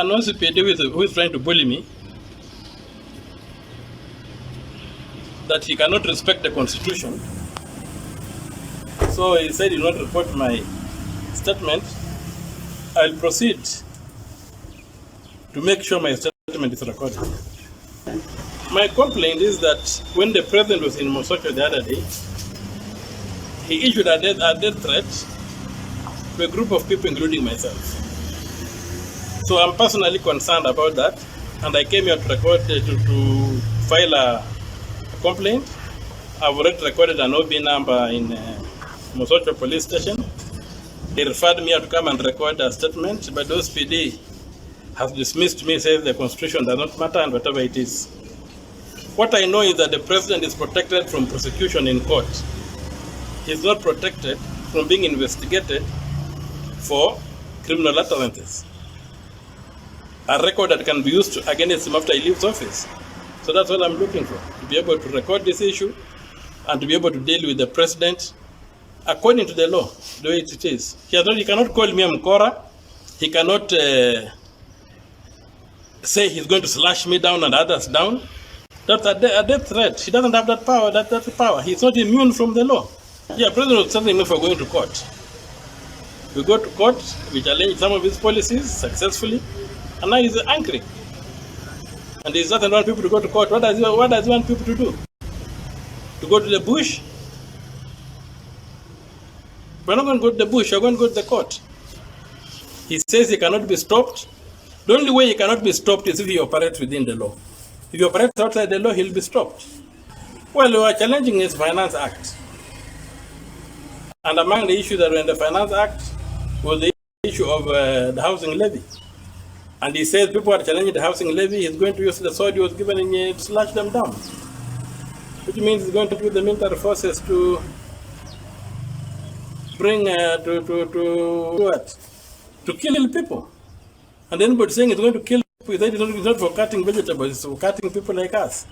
an OCPD who is trying to bully me, that he cannot respect the Constitution. So he said he will not report my statement. I'll proceed to make sure my statement is recorded. My complaint is that when the president was in Mosotho the other day, he issued a death threat to a group of people, including myself. So I'm personally concerned about that, and I came here to record to file a complaint. I've already recorded an OB number in Mosotho police station. They referred me to come and record a statement, but the OSPD has dismissed me, says the Constitution does not matter and whatever it is. What I know is that the president is protected from prosecution in court. He's not protected from being investigated for criminal utterances. A record that can be used against him after he leaves office. So that's what I'm looking for, to be able to record this issue and to be able to deal with the president according to the law, the way it is. He cannot call me a Mkora. He cannot say he's going to slash me down and others down. That's a death threat. He doesn't have that power. That's the power. He's not immune from the law. Yeah, President was telling me for going to court. We go to court, we challenge some of his policies successfully, and now he's angry. And he doesn't want people to go to court. What does he want people to do? To go to the bush? We're not going to go to the bush, we're going to go to the court. He says he cannot be stopped. The only way he cannot be stopped is if he operates within the law. If he operates outside the law, he'll be stopped. Well, we are challenging his Finance Act. And among the issues that were in the Finance Act was the issue of the housing levy. And he says people are challenging the housing levy, he's going to use the sword he was given and to slash them down. Which means he's going to use the military forces to bring, to kill people. And then but saying he's going to kill people, he said it's not for cutting vegetables, it's for cutting people like us.